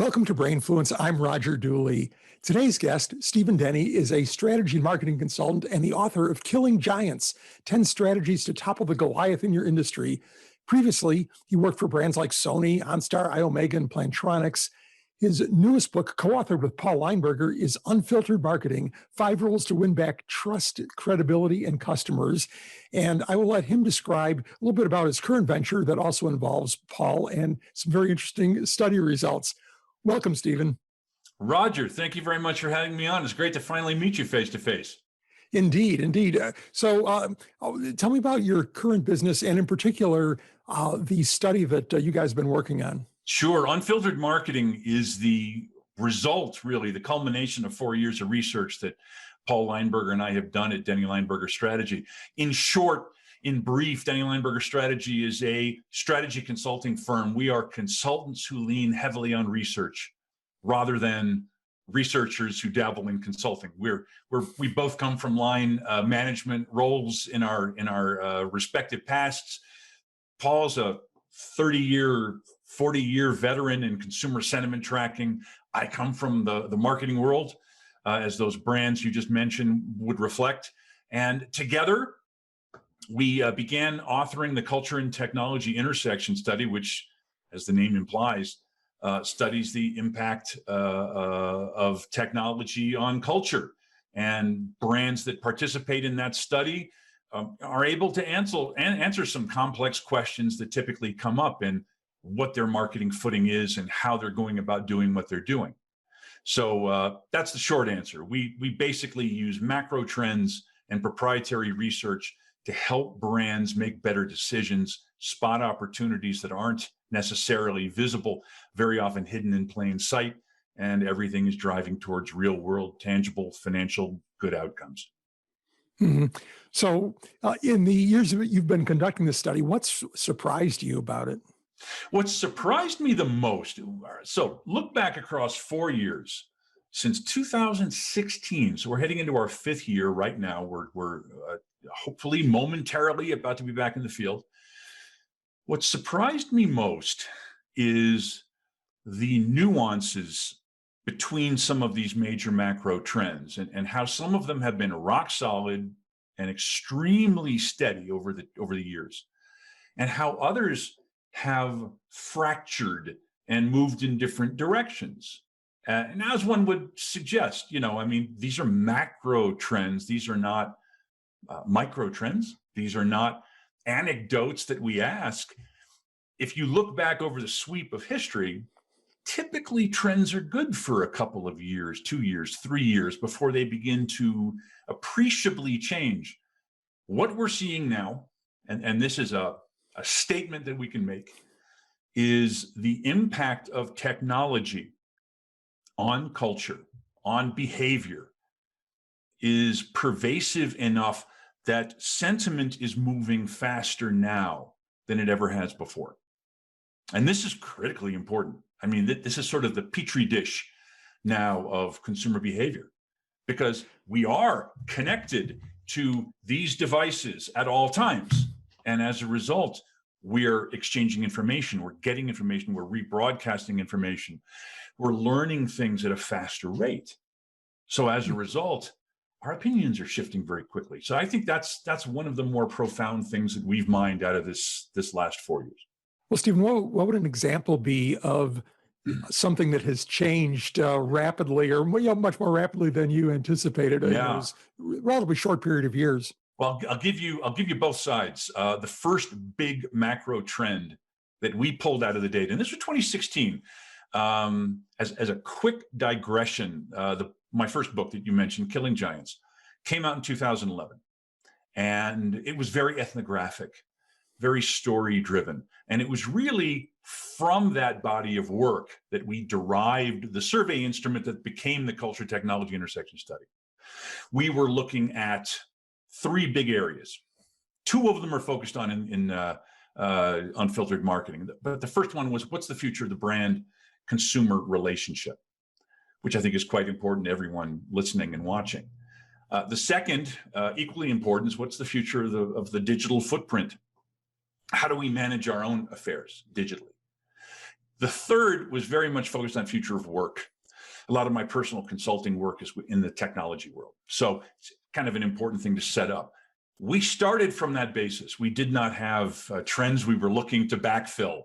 Welcome to Brainfluence. I'm Roger Dooley. Today's guest, Stephen Denny, is a strategy and marketing consultant and the author of Killing Giants, 10 Strategies to Topple the Goliath in Your Industry. Previously, he worked for brands like Sony, OnStar, iOmega, and Plantronics. His newest book, co-authored with Paul Leinberger, is Unfiltered Marketing, 5 Rules to Win Back Trust, Credibility, and Customers. And I will let him describe a little bit about his current venture that also involves Paul and some very interesting study results. Welcome, Stephen. Roger, thank you very much for having me on. It's great to finally meet you face to face. Indeed, indeed. So tell me about your current business and in particular, the study that you guys have been working on. Sure. Unfiltered marketing is the result, really, the culmination of 4 years of research that Paul Leinberger and I have done at Denny Leinberger Strategy. In short, in brief, Denny Leinberger Strategy is a strategy consulting firm. We are consultants who lean heavily on research rather than researchers who dabble in consulting. We both come from line management roles in our respective pasts. Paul's a 30-year, 40-year veteran in consumer sentiment tracking. I come from the marketing world, as those brands you just mentioned would reflect. And together, we began authoring the Culture and Technology Intersection Study, which, as the name implies, studies the impact of technology on culture. And brands that participate in that study are able to answer some complex questions that typically come up in what their marketing footing is and how they're going about doing what they're doing. So that's the short answer. We basically use macro trends and proprietary research to help brands make better decisions, spot opportunities that aren't necessarily visible, very often hidden in plain sight, and everything is driving towards real world, tangible, financial good outcomes. Mm-hmm. So in the years that you've been conducting this study, what's surprised you about it? What surprised me the most, so look back across 4 years, since 2016, so we're heading into our 5th year right now. We're hopefully momentarily about to be back in the field. What surprised me most is the nuances between some of these major macro trends and how some of them have been rock solid and extremely steady over the years, and how others have fractured and moved in different directions. And as one would suggest, these are macro trends. These are not micro trends. These are not anecdotes that we ask. If you look back over the sweep of history, typically trends are good for a couple of years, 2 years, 3 years before they begin to appreciably change. What we're seeing now, and this is a statement that we can make, is the impact of technology on culture, on behavior, is pervasive enough that sentiment is moving faster now than it ever has before. And this is critically important. This is sort of the petri dish now of consumer behavior, because we are connected to these devices at all times. And as a result, we're exchanging information, we're getting information, we're rebroadcasting information, we're learning things at a faster rate. So as a result, our opinions are shifting very quickly. So I think that's one of the more profound things that we've mined out of this last 4 years. Well, Stephen, what would an example be of something that has changed rapidly, or much more rapidly than you anticipated in those relatively short period of years? Well, I'll give you both sides. The first big macro trend that we pulled out of the data, and this was 2016. As a quick digression, my first book that you mentioned, Killing Giants, came out in 2011, and it was very ethnographic, very story-driven, and it was really from that body of work that we derived the survey instrument that became the Culture Technology Intersection Study. We were looking at 3 big areas. 2 of them are focused on in unfiltered marketing. But the first one was, what's the future of the brand consumer relationship, which I think is quite important to everyone listening and watching. The second, equally important, is what's the future of the digital footprint? How do we manage our own affairs digitally? The third was very much focused on future of work. A lot of my personal consulting work is in the technology world. So it's kind of an important thing to set up. We started from that basis. We did not have trends we were looking to backfill.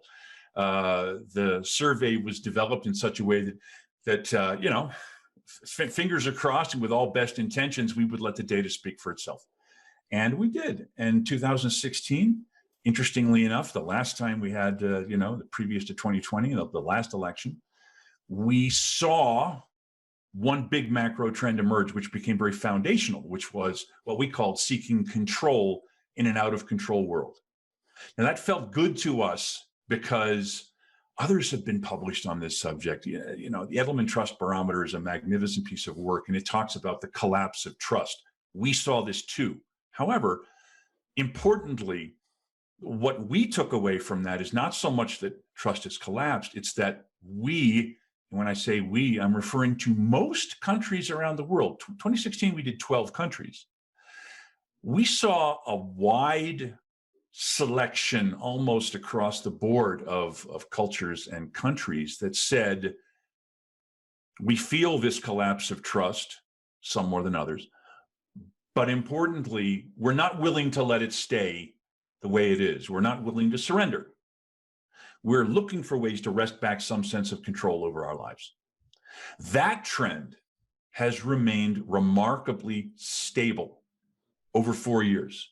The survey was developed in such a way that you know, fingers are crossed, and with all best intentions, we would let the data speak for itself. And we did. In 2016, interestingly enough, the last time we had, you know, the previous to 2020, the last election, we saw one big macro trend emerge, which became very foundational, which was what we called seeking control in an out of control world. Now that felt good to us because others have been published on this subject. You know, the Edelman Trust Barometer is a magnificent piece of work, and it talks about the collapse of trust. We saw this too. However, importantly, what we took away from that is not so much that trust has collapsed, it's that we, and when I say we, I'm referring to most countries around the world. 2016, we did 12 countries. We saw a wide selection almost across the board of cultures and countries that said, we feel this collapse of trust, some more than others, but importantly, we're not willing to let it stay the way it is. We're not willing to surrender. We're looking for ways to wrest back some sense of control over our lives. That trend has remained remarkably stable over 4 years.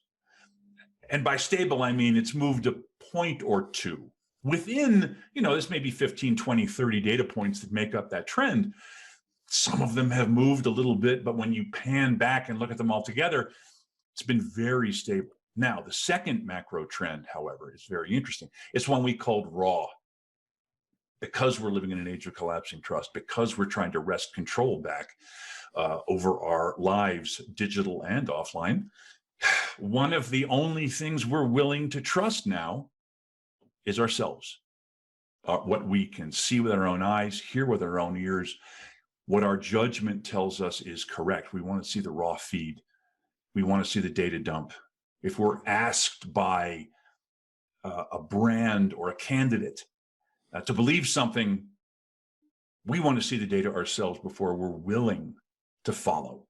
And by stable, I mean it's moved a point or two within, you know, this may be 15, 20, 30 data points that make up that trend. Some of them have moved a little bit, but when you pan back and look at them all together, it's been very stable. Now, the second macro trend, however, is very interesting. It's one we called raw. Because we're living in an age of collapsing trust, because we're trying to wrest control back over our lives, digital and offline, one of the only things we're willing to trust now is ourselves. What we can see with our own eyes, hear with our own ears, what our judgment tells us is correct. We want to see the raw feed. We want to see the data dump. If we're asked by a brand or a candidate to believe something, we want to see the data ourselves before we're willing to follow.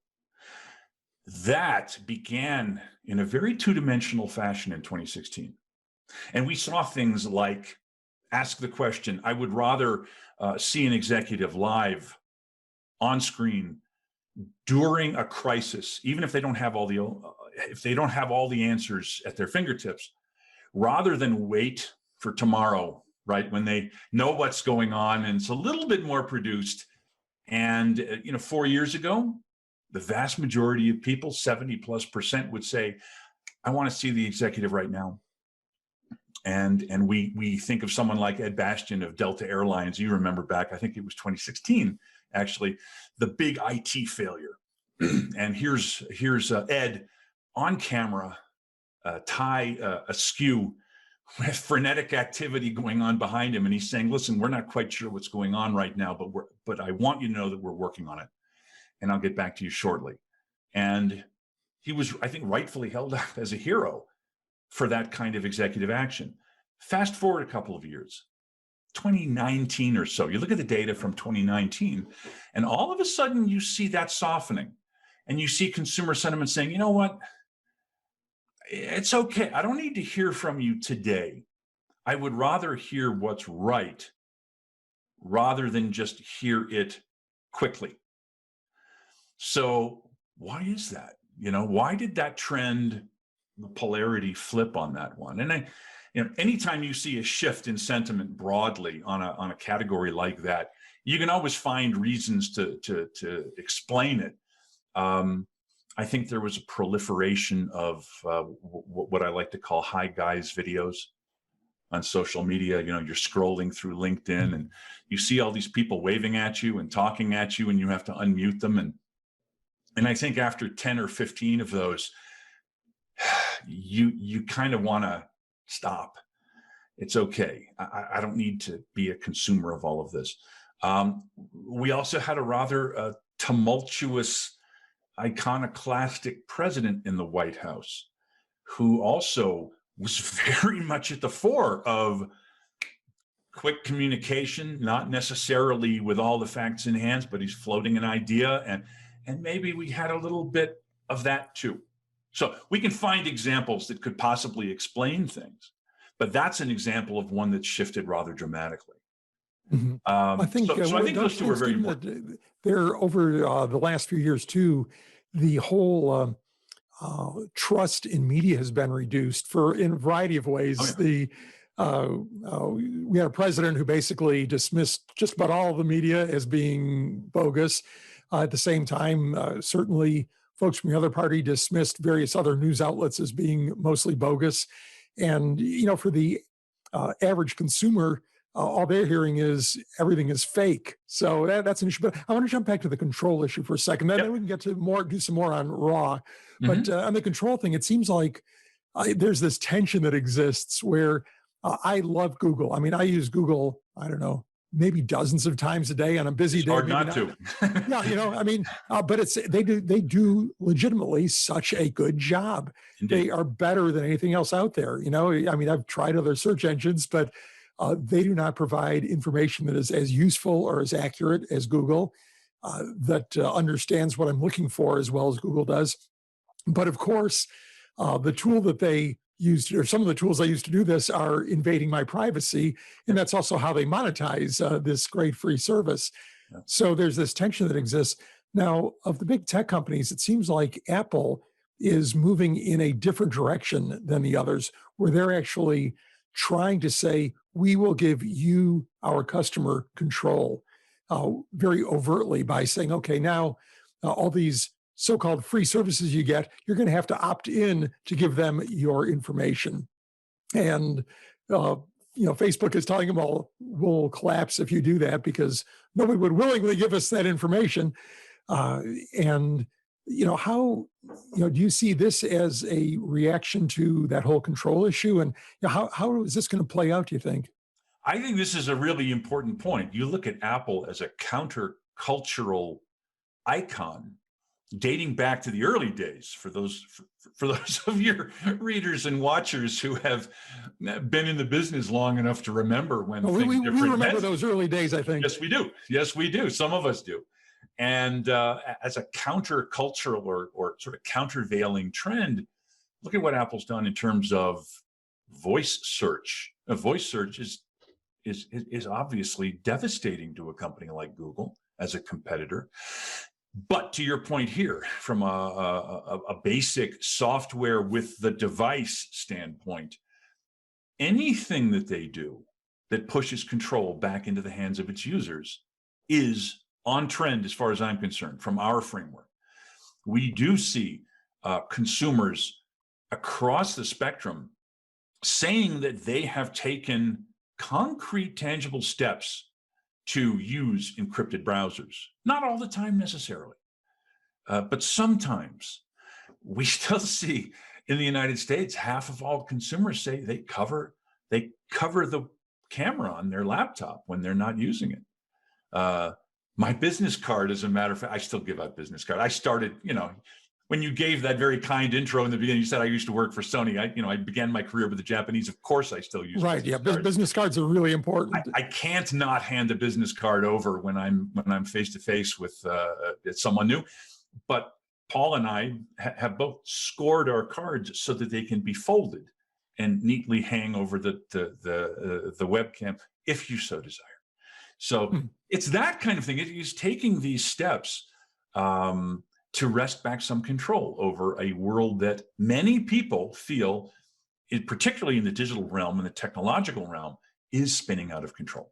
That began in a very two-dimensional fashion in 2016. And we saw things like, ask the question, I would rather see an executive live on screen during a crisis, even if they don't have all the answers at their fingertips, rather than wait for tomorrow, right, when they know what's going on and it's a little bit more produced. And 4 years ago, the vast majority of people, 70+%, would say, I want to see the executive right now. And we think of someone like Ed Bastian of Delta Airlines. You remember back, I think it was 2016, actually, the big IT failure. And here's Ed on camera, tie askew, with frenetic activity going on behind him, and he's saying, "Listen, we're not quite sure what's going on right now, but I want you to know that we're working on it, and I'll get back to you shortly." And he was, I think, rightfully held up as a hero for that kind of executive action. Fast forward a couple of years, 2019 or so, you look at the data from 2019, and all of a sudden you see that softening, and you see consumer sentiment saying, you know what, it's okay. I don't need to hear from you today. I would rather hear what's right rather than just hear it quickly. So why is that? Why did that trend, the polarity flip on that one? And anytime you see a shift in sentiment broadly on a category like that, you can always find reasons to explain it. I think there was a proliferation of what I like to call hi guys videos on social media. You're scrolling through LinkedIn and you see all these people waving at you and talking at you, and you have to unmute them. And I think after 10 or 15 of those, you kind of want to stop. It's okay. I don't need to be a consumer of all of this. We also had a rather tumultuous, iconoclastic president in the White House, who also was very much at the fore of quick communication, not necessarily with all the facts in hand, but he's floating an idea, and maybe we had a little bit of that too. So we can find examples that could possibly explain things, but that's an example of one that shifted rather dramatically. Mhm. I think, So I think those two are very Stephen, important. that there over the last few years too, the whole trust in media has been reduced for in a variety of Oh ways. yeah. We had a president who basically dismissed just about all of the media as being bogus. At the same time, certainly folks from the other party dismissed various other news outlets as being mostly bogus. And for the average consumer, all they're hearing is everything is fake. So that's an issue. But I want to jump back to the control issue for a second. Then Yep. we can get to do some more on raw. But Mhm. on the control thing, it seems like there's this tension that exists where I love Google. I mean, I use Google, I don't know, maybe dozens of times a day on a busy It's day, hard maybe not not. to. Yeah, I mean, but they do legitimately such a good job. They Indeed. are better than anything else out there. I mean, I've tried other search engines, but they do not provide information that is as useful or as accurate as Google, that understands what I'm looking for as well as Google does. But of course, the tool that they used, or some of the tools they use to do this, are invading my privacy. And that's also how they monetize this great free service. Yeah. So there's this tension that exists. Now, of the big tech companies, it seems like Apple is moving in a different direction than the others, where they're actually trying to say, we will give you, our customer, control very overtly by saying, okay, now all these so-called free services you get, you're going to have to opt in to give them your information. And uh, Facebook is telling them all, we'll collapse if you do that because nobody would willingly give us that information. And how do you see this as a reaction to that whole control issue? And how is this going to play out, do you think? I think this is a really important point. You look at Apple as a countercultural icon dating back to the early days for those of your readers and watchers who have been in the business long enough to remember when Well, we different remember those early days, I think. Yes, we do. Yes, we do. Some of us do. And as a countercultural or sort of countervailing trend, look at what Apple's done in terms of voice search. Voice search is obviously devastating to a company like Google as a competitor. But to your point here, from a basic software with the device standpoint, anything that they do that pushes control back into the hands of its users is on trend as far as I'm concerned from our framework. We do see consumers across the spectrum saying that they have taken concrete, tangible steps to use encrypted browsers. Not all the time necessarily, but sometimes. We still see in the United States, half of all consumers say they cover the camera on their laptop when they're not using it. My business card, as a matter of fact, I still give out business card. I started, when you gave that very kind intro in the beginning, you said I used to work for Sony. I began my career with the Japanese. Of course, I still use Right. Yeah. business cards. Business cards are really important. I can't not hand a business card over when I'm face to face with someone new. But Paul and I have both scored our cards so that they can be folded and neatly hang over the webcam if you so desire. So it's that kind of thing. It is taking these steps to wrest back some control over a world that many people feel, particularly in the digital realm and the technological realm, is spinning out of control.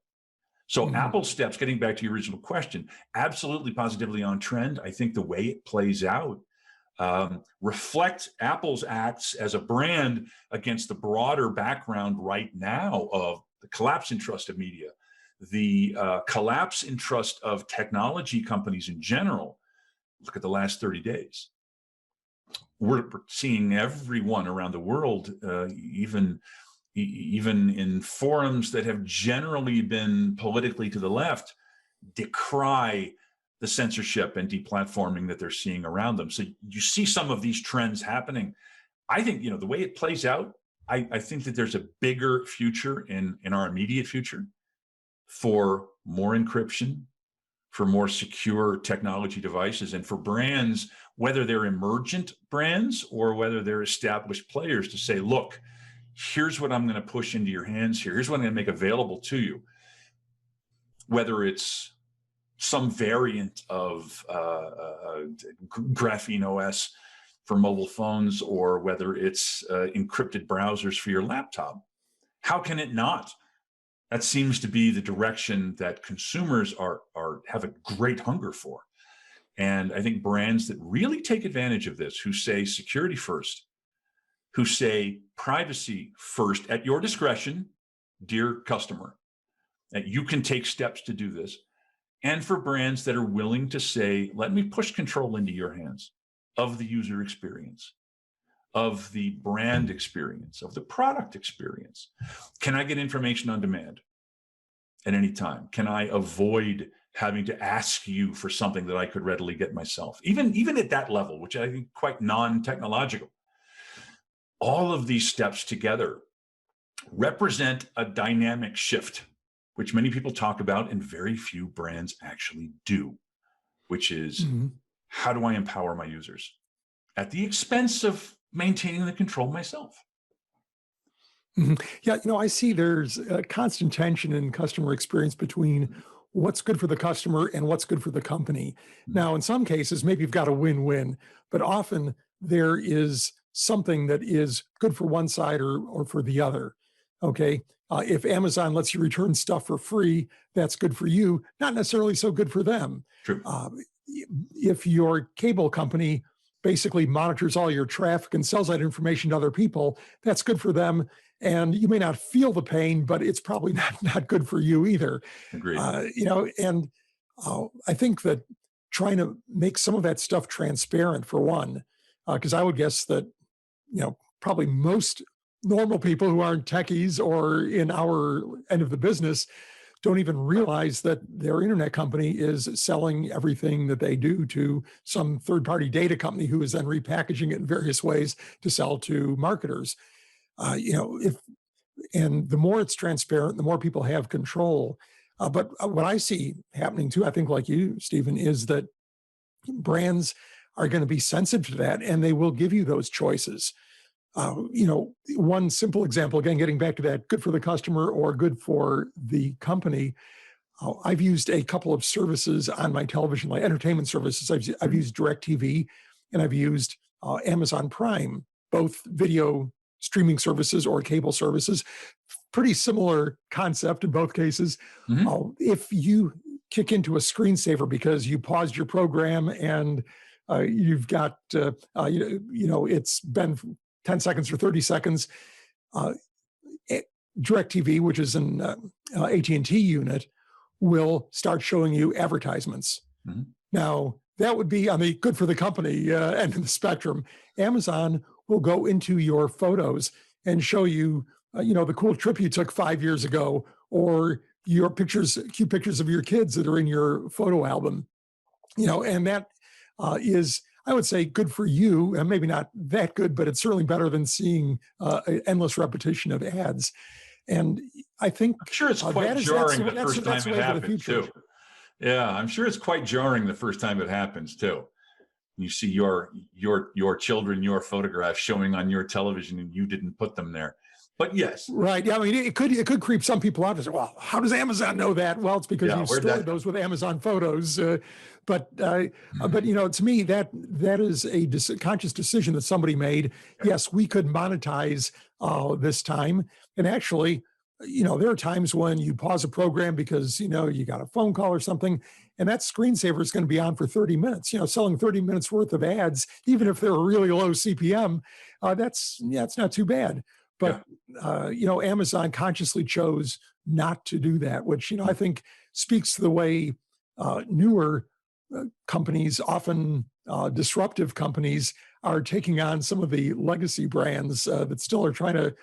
So Apple's steps, getting back to your original question, absolutely positively on trend. I think the way it plays out reflects Apple's acts as a brand against the broader background right now of the collapse in trust of media, the collapse in trust of technology companies in general. Look at the last 30 days. We're seeing everyone around the world, even in forums that have generally been politically to the left, decry the censorship and deplatforming that they're seeing around them. So you see some of these trends happening. I think, the way it plays out, I think that there's a bigger future in our immediate future for more encryption, for more secure technology devices, and for brands, whether they're emergent brands or whether they're established players, to say, look, here's what I'm going to push into your hands here. Here's what I'm going to make available to you. Whether it's some variant of Graphene OS for mobile phones, or whether it's encrypted browsers for your laptop. How can it not? That seems to be the direction that consumers have a great hunger for. And I think brands that really take advantage of this, who say security first, who say privacy first at your discretion, dear customer, that you can take steps to do this. And for brands that are willing to say, let me push control into your hands of the user experience, of the brand experience, of the product experience. Can I get information on demand at any time? Can I avoid having to ask you for something that I could readily get myself? Even at that level, which I think quite non-technological. All of these steps together represent a dynamic shift, which many people talk about and very few brands actually do, which is, how do I empower my users at the expense of maintaining the control myself? Yeah, I see there's a constant tension in customer experience between what's good for the customer and what's good for the company. Now, in some cases, maybe you've got a win-win, but often there is something that is good for one side or for the other. Okay. If Amazon lets you return stuff for free, that's good for you, not necessarily so good for them. True. If your cable company basically monitors all your traffic and sells that information to other people, that's good for them. And you may not feel the pain, but it's probably not good for you either. Agreed. And I think that trying to make some of that stuff transparent, for one, because I would guess that, probably most normal people who aren't techies or in our end of the business don't even realize that their internet company is selling everything that they do to some third-party data company who is then repackaging it in various ways to sell to marketers. And the more it's transparent, the more people have control. But what I see happening too, I think like you, Stephen, is that brands are going to be sensitive to that, and they will give you those choices. One simple example, again, getting back to that, good for the customer or good for the company. I've used a couple of services on my television, like entertainment services. I've used DirecTV and I've used Amazon Prime, both video streaming services or cable services. Pretty similar concept in both cases. If you kick into a screensaver because you paused your program and you've got, it's been 10 seconds or 30 seconds, DirecTV, which is an AT&T unit, will start showing you advertisements. Now, that would be on the good for the company end of the spectrum. Amazon will go into your photos and show you, the cool trip you took 5 years ago, or your pictures, cute pictures of your kids that are in your photo album. And that is, I would say, good for you, and maybe not that good, but it's certainly better than seeing an endless repetition of ads. And I think I'm sure it's quite jarring the first time it happens too. Yeah, I'm sure it's quite jarring the first time it happens too. You see your children, your photographs showing on your television, and you didn't put them there. But yes, right. Yeah, I mean, it could creep some people out and say, "Well, how does Amazon know that?" Well, it's because you stored those with Amazon Photos. But to me, that is a conscious decision that somebody made. Yes, we could monetize this time, and actually, there are times when you pause a program because you got a phone call or something, and that screensaver is going to be on for 30 minutes. Selling 30 minutes worth of ads, even if they're a really low CPM, it's not too bad. But, Amazon consciously chose not to do that, which, I think speaks to the way newer companies, often disruptive companies, are taking on some of the legacy brands that still are trying to,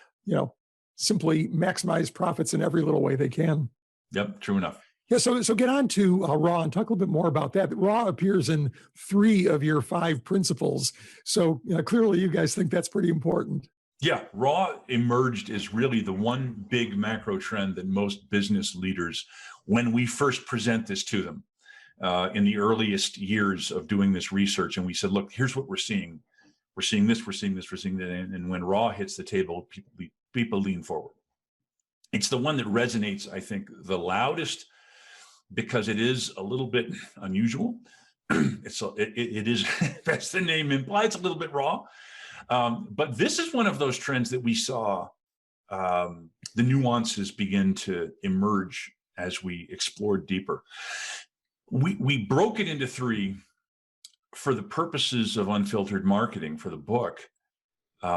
simply maximize profits in every little way they can. Yep, true enough. Yeah, so get on to Raw and talk a little bit more about that. Raw appears in 3 of your 5 principles. So clearly you guys think that's pretty important. Yeah, raw emerged as really the one big macro trend that most business leaders, when we first present this to them in the earliest years of doing this research, and we said, look, here's what we're seeing. We're seeing this, we're seeing this, we're seeing that. And when raw hits the table, people lean forward. It's the one that resonates, I think, the loudest because it is a little bit unusual. It is, as the name implies, a little bit raw. But this is one of those trends that we saw the nuances begin to emerge as we explored deeper. We broke it into three for the purposes of unfiltered marketing for the book,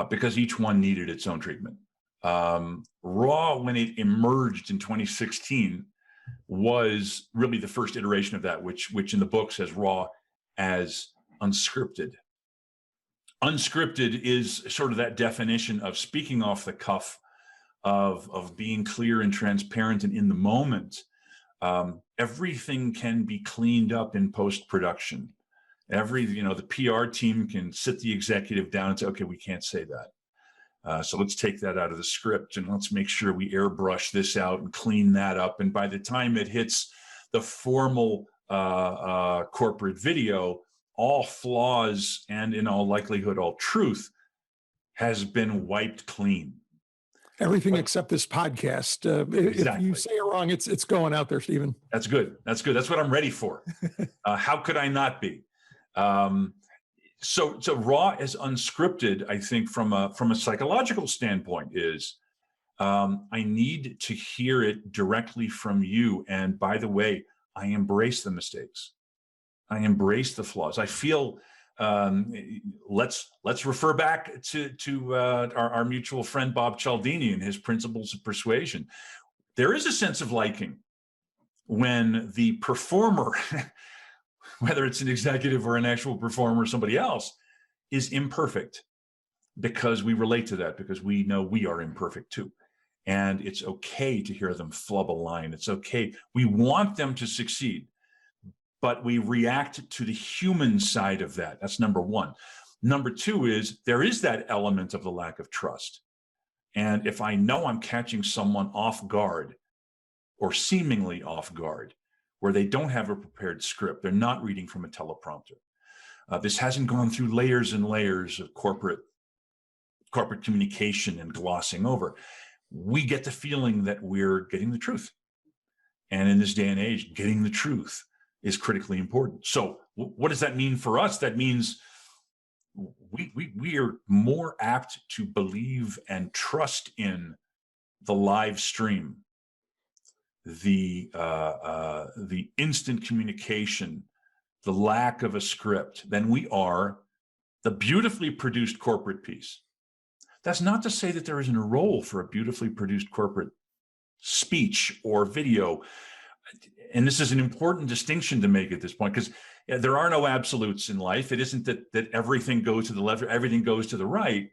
because each one needed its own treatment. Raw, when it emerged in 2016, was really the first iteration of that, which in the book says raw as unscripted. Unscripted is sort of that definition of speaking off the cuff, of being clear and transparent and in the moment. Everything can be cleaned up in post-production. The PR team can sit the executive down and say, okay, we can't say that. So let's take that out of the script and let's make sure we airbrush this out and clean that up. And by the time it hits the formal corporate video, all flaws and in all likelihood, all truth has been wiped clean. Everything except this podcast. Exactly. If you say it wrong, it's going out there, Stephen. That's good. That's good. That's what I'm ready for. How could I not be? So raw as unscripted, I think from a psychological standpoint is, I need to hear it directly from you. And by the way, I embrace the mistakes. I embrace the flaws. I feel, let's refer back to our mutual friend, Bob Cialdini, and his principles of persuasion. There is a sense of liking when the performer, whether it's an executive or an actual performer or somebody else, is imperfect, because we relate to that, because we know we are imperfect too. And it's okay to hear them flub a line. It's okay. We want them to succeed, but we react to the human side of that. That's number one. Number two is there is that element of the lack of trust. And if I know I'm catching someone off guard or seemingly off guard, where they don't have a prepared script, they're not reading from a teleprompter. This hasn't gone through layers and layers of corporate communication and glossing over. We get the feeling that we're getting the truth. And in this day and age, getting the truth is critically important. So what does that mean for us? That means we are more apt to believe and trust in the live stream, the instant communication, the lack of a script, than we are the beautifully produced corporate piece. That's not to say that there isn't a role for a beautifully produced corporate speech or video. And this is an important distinction to make at this point, because there are no absolutes in life. It isn't that everything goes to the left or everything goes to the right.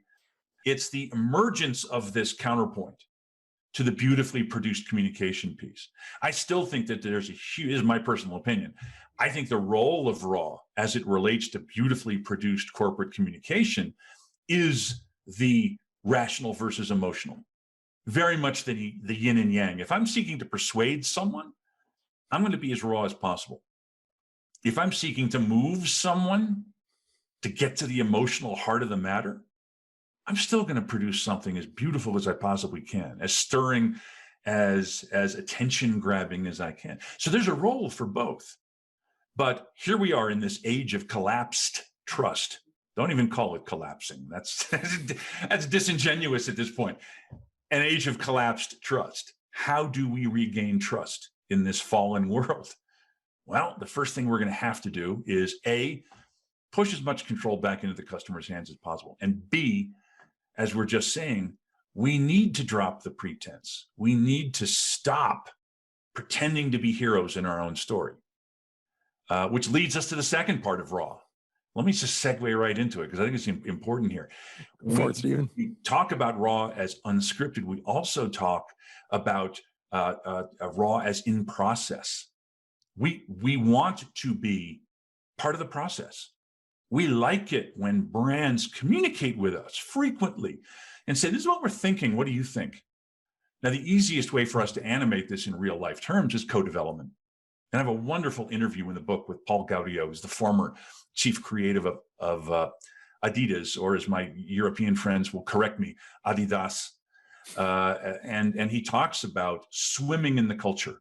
It's the emergence of this counterpoint to the beautifully produced communication piece. I still think that there's a huge, this is my personal opinion, I think the role of raw as it relates to beautifully produced corporate communication is the rational versus emotional. Very much the yin and yang. If I'm seeking to persuade someone, I'm going to be as raw as possible. If I'm seeking to move someone to get to the emotional heart of the matter, I'm still going to produce something as beautiful as I possibly can, as stirring, as attention grabbing as I can. So there's a role for both. But here we are in this age of collapsed trust. Don't even call it collapsing. That's disingenuous at this point. An age of collapsed trust. How do we regain trust in this fallen world? Well, the first thing we're going to have to do is A, push as much control back into the customer's hands as possible. And B, as we're just saying, we need to drop the pretense. We need to stop pretending to be heroes in our own story, which leads us to the second part of raw. Let me just segue right into it, because I think it's important here. We talk about raw as unscripted. We also talk about raw as in process. We want to be part of the process. We like it when brands communicate with us frequently and say, this is what we're thinking. What do you think? Now, the easiest way for us to animate this in real life terms is co-development. And I have a wonderful interview in the book with Paul Gaudio, who's the former chief creative of Adidas, or as my European friends will correct me, Adidas. And he talks about swimming in the culture,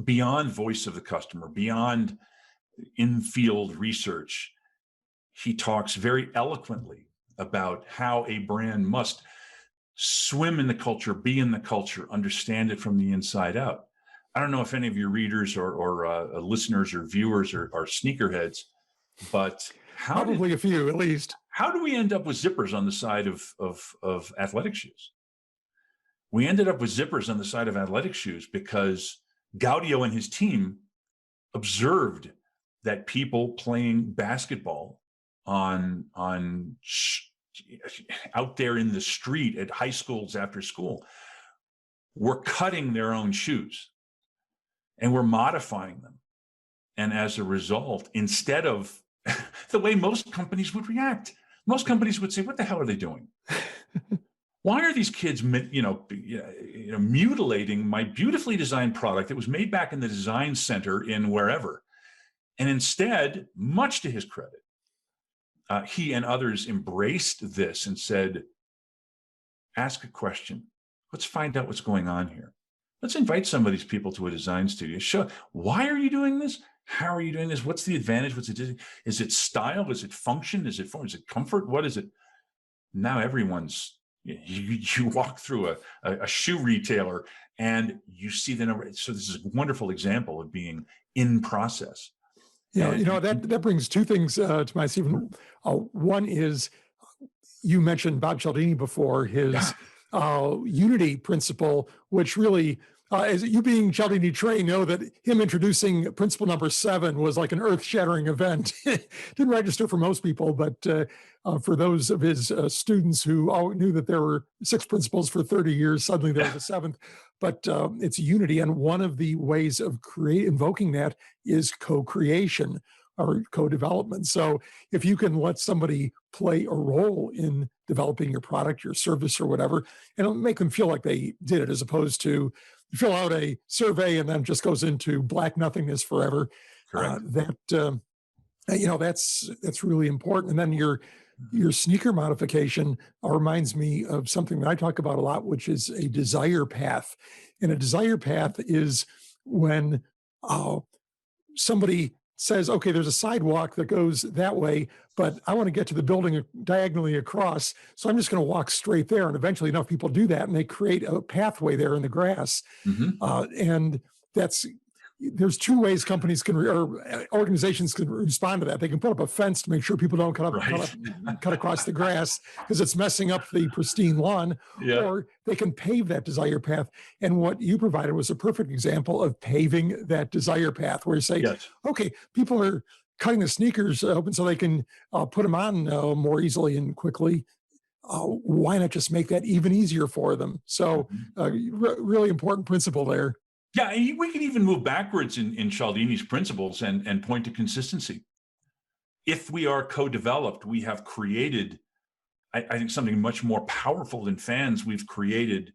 beyond voice of the customer, beyond in-field research. He talks very eloquently about how a brand must swim in the culture, be in the culture, understand it from the inside out. I don't know if any of your readers or listeners or viewers are sneakerheads, but probably a few at least. How do we end up with zippers on the side of athletic shoes? We ended up with zippers on the side of athletic shoes because Gaudio and his team observed that people playing basketball out there in the street at high schools after school were cutting their own shoes and were modifying them. And as a result, instead of the way most companies would react, most companies would say, what the hell are they doing? Why are these kids, mutilating my beautifully designed product that was made back in the design center in wherever? And instead, much to his credit, he and others embraced this and said, ask a question. Let's find out what's going on here. Let's invite some of these people to a design studio. Show, why are you doing this? How are you doing this? What's the advantage? What's it? Is it style? Is it function? Is it form? Is it comfort? What is it? Now everyone's, you walk through a shoe retailer and you see the number. So this is a wonderful example of being in process. Yeah, that brings two things to mind, Stephen. One is, you mentioned Bob Cialdini before, his unity principle, which really, as you being Cialdini trained, know that him introducing principle number 7 was like an earth-shattering event. Didn't register for most people, but for those of his students who all knew that there were 6 principles for 30 years, suddenly there was a 7th. But it's unity, and one of the ways of invoking that is co-creation or co-development. So if you can let somebody play a role in developing your product, your service, or whatever, and it'll make them feel like they did it, as opposed to fill out a survey and then just goes into black nothingness forever. Correct. That's really important. And then your sneaker modification reminds me of something that I talk about a lot, which is a desire path. And a desire path is when somebody says, okay, there's a sidewalk that goes that way, but I want to get to the building diagonally across, so I'm just going to walk straight there. And eventually enough people do that, and they create a pathway there in the grass. And there's 2 ways companies or organizations can respond to that. They can put up a fence to make sure people don't cut across the grass because it's messing up the pristine lawn, or they can pave that desire path. And what you provided was a perfect example of paving that desire path, where you say, okay, people are cutting the sneakers open so they can put them on more easily and quickly. Why not just make that even easier for them? So really important principle there. Yeah, we can even move backwards in Cialdini's principles and point to consistency. If we are co-developed, we have created, I think, something much more powerful than fans. We've created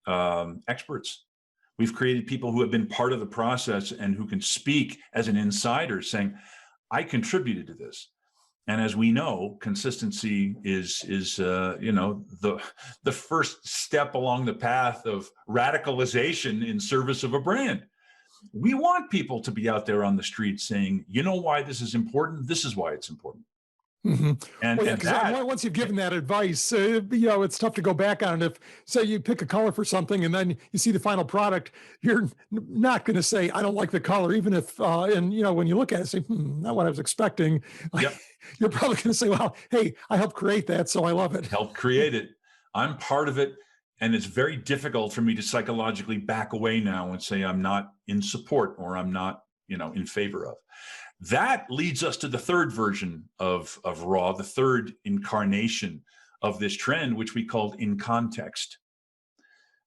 experts. We've created people who have been part of the process and who can speak as an insider, saying, I contributed to this. And as we know, consistency is the first step along the path of radicalization in service of a brand. We want people to be out there on the street saying, you know why this is important? This is why it's important. Once you've given that advice, it's tough to go back on it. If, say, you pick a color for something and then you see the final product, you're not going to say, I don't like the color, even if, when you look at it, say, not what I was expecting. You're probably going to say, well, hey, I helped create that, so I love it. Helped create it. I'm part of it. And it's very difficult for me to psychologically back away now and say I'm not in support or I'm not, in favor of. That leads us to the third version of RAW, the third incarnation of this trend, which we called in context.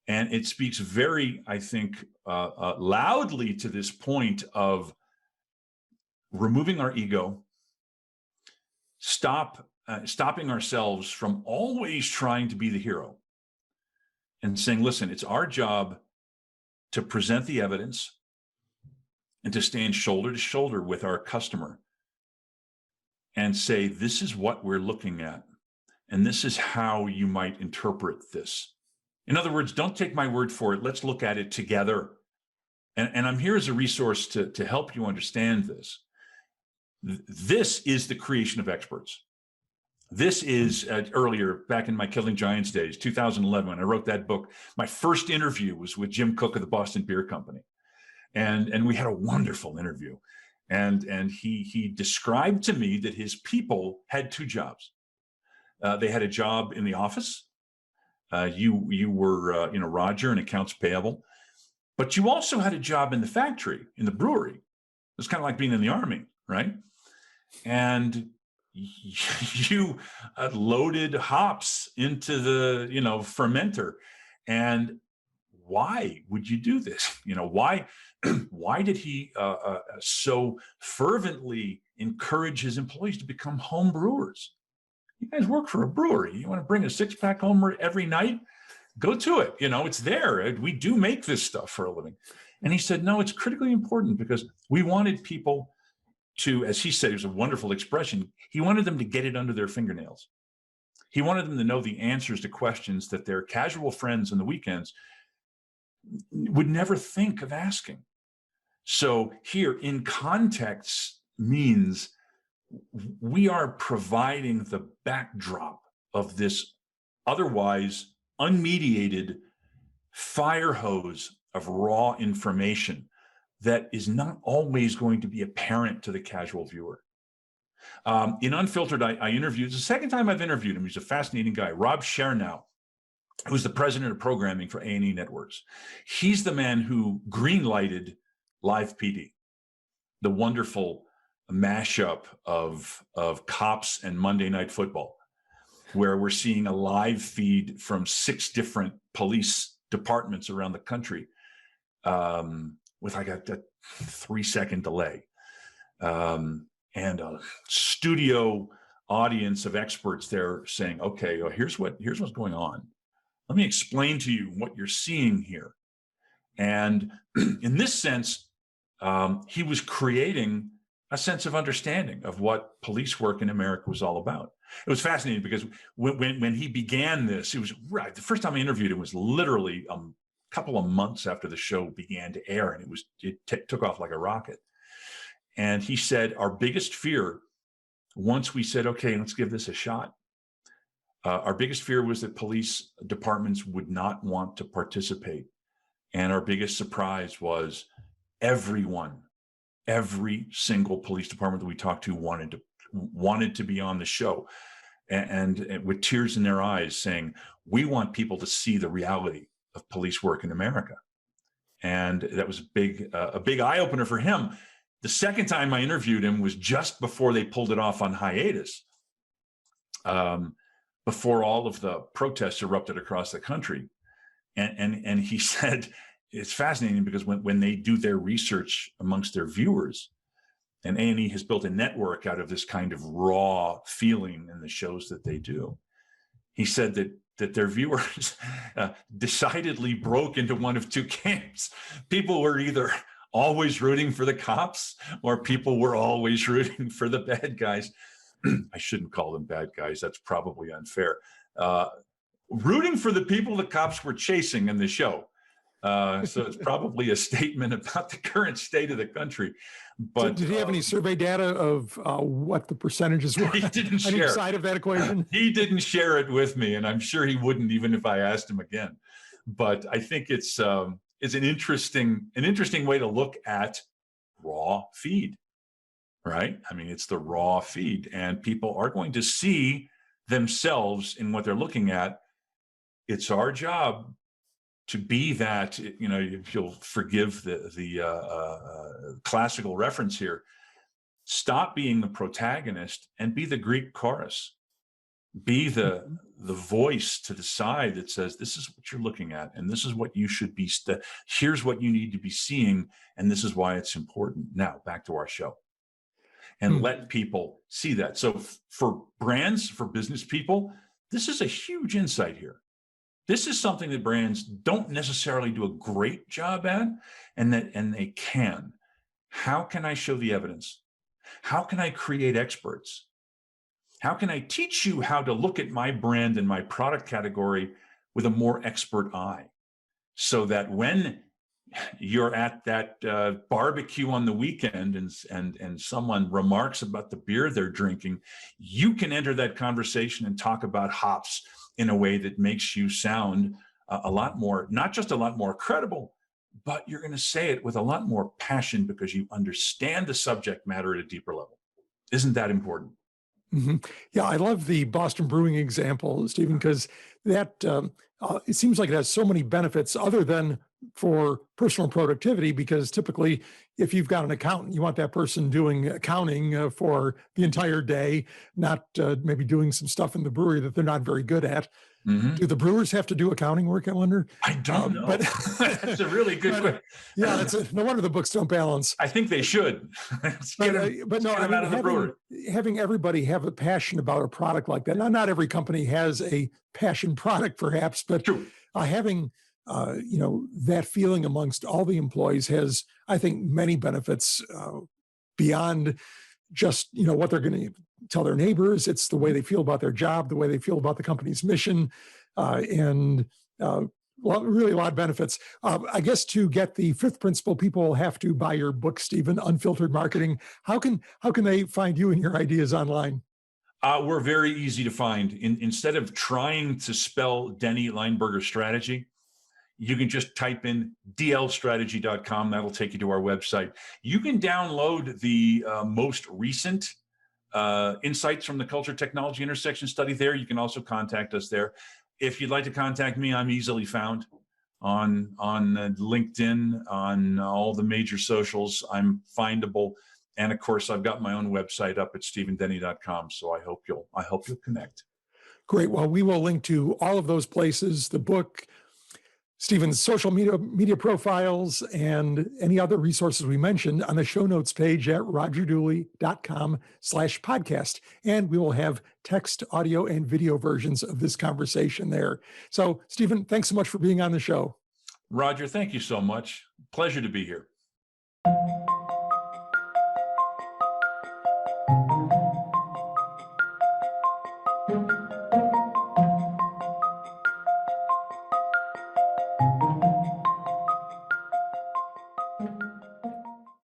And it speaks very, I think, loudly to this point of removing our ego, stopping ourselves from always trying to be the hero and saying, listen, it's our job to present the evidence and to stand shoulder to shoulder with our customer and say, this is what we're looking at, and this is how you might interpret this. In other words, don't take my word for it. Let's look at it together. And I'm here as a resource to help you understand this. This is the creation of experts. This is earlier, back in my Killing Giants days, 2011, when I wrote that book, my first interview was with Jim Cook of the Boston Beer Company. And we had a wonderful interview. And he described to me that his people had two jobs. They had a job in the office. You were, Roger in accounts payable, but you also had a job in the factory, in the brewery. It was kind of like being in the Army, right? And you loaded hops into the, fermenter. And why would you do this? Why did he so fervently encourage his employees to become home brewers? You guys work for a brewery. You want to bring a six-pack home every night? Go to it. It's there. We do make this stuff for a living. And he said, no, it's critically important because we wanted people to, as he said, it was a wonderful expression, he wanted them to get it under their fingernails. He wanted them to know the answers to questions that their casual friends on the weekends would never think of asking. So here, in context means we are providing the backdrop of this otherwise unmediated fire hose of raw information that is not always going to be apparent to the casual viewer. In Unfiltered, I interviewed, it's the second time I've interviewed him. He's a fascinating guy, Rob Chernow, who's the president of programming for A&E Networks. He's the man who green-lighted Live PD, the wonderful mashup of Cops and Monday Night Football, where we're seeing a live feed from 6 different police departments around the country with like a 3-second delay. And a studio audience of experts there saying, okay, well, here's what's going on. Let me explain to you what you're seeing here. And in this sense, he was creating a sense of understanding of what police work in America was all about. It was fascinating because when he began this, it was right. The first time I interviewed him was literally a couple of months after the show began to air, and it took off like a rocket. And he said, our biggest fear, once we said, okay, let's give this a shot, our biggest fear was that police departments would not want to participate. And our biggest surprise was every single police department that we talked to wanted to be on the show, and with tears in their eyes saying, we want people to see the reality of police work in America. And that was a big eye opener for him. The second time I interviewed him was just before they pulled it off on hiatus, before all of the protests erupted across the country. And he said, it's fascinating because when they do their research amongst their viewers, and A&E has built a network out of this kind of raw feeling in the shows that they do. He said that their viewers decidedly broke into one of two camps. People were either always rooting for the cops, or people were always rooting for the bad guys. I shouldn't call them bad guys. That's probably unfair. Rooting for the people the cops were chasing in the show. So it's probably a statement about the current state of the country. But did he have any survey data of what the percentages were? He didn't share on each side of that equation. He didn't share it with me, and I'm sure he wouldn't even if I asked him again. But I think it's an interesting way to look at raw feed, right? I mean, it's the raw feed, and people are going to see themselves in what they're looking at. It's our job to be that, if you'll forgive the classical reference here, stop being the protagonist and be the Greek chorus. Be the voice to the side that says, this is what you're looking at, and this is what you should be, here's what you need to be seeing, and this is why it's important. Now, back to our show. and let people see that. So for brands, for business people, this is a huge insight here. This is something that brands don't necessarily do a great job at, and they can. How can I show the evidence? How can I create experts? How can I teach you how to look at my brand and my product category with a more expert eye, so that when you're at that barbecue on the weekend and someone remarks about the beer they're drinking, you can enter that conversation and talk about hops in a way that makes you sound a lot more, not just a lot more credible, but you're going to say it with a lot more passion because you understand the subject matter at a deeper level. Isn't that important? Mm-hmm. Yeah, I love the Boston Brewing example, Stephen, because that it seems like it has so many benefits other than for personal productivity, because typically if you've got an accountant, you want that person doing accounting for the entire day, not maybe doing some stuff in the brewery that they're not very good at. Mm-hmm. Do the brewers have to do accounting work, I wonder? I don't know. But that's a really good question. Yeah, no wonder the books don't balance. I think they should. But no, I mean, having everybody have a passion about a product like that. Now, not every company has a passion product, perhaps, but having that feeling amongst all the employees has, I think, many benefits beyond just what they're going to tell their neighbors. It's the way they feel about their job, the way they feel about the company's mission, and really a lot of benefits. I guess to get the fifth principle, people will have to buy your book, Stephen, Unfiltered Marketing. How can they find you and your ideas online? We're very easy to find. Instead of trying to spell Denny Leinberger Strategy, you can just type in dlstrategy.com. That'll take you to our website. You can download the most recent insights from the culture technology intersection study there. You can also contact us there. If you'd like to contact me, I'm easily found on LinkedIn, on all the major socials. I'm findable. And of course, I've got my own website up at stephendenny.com. So I hope you'll connect. Great. Well, we will link to all of those places, the book, Stephen's social media profiles, and any other resources we mentioned on the show notes page at rogerdooley.com/podcast. And we will have text, audio, and video versions of this conversation there. So, Stephen, thanks so much for being on the show. Roger, thank you so much. Pleasure to be here.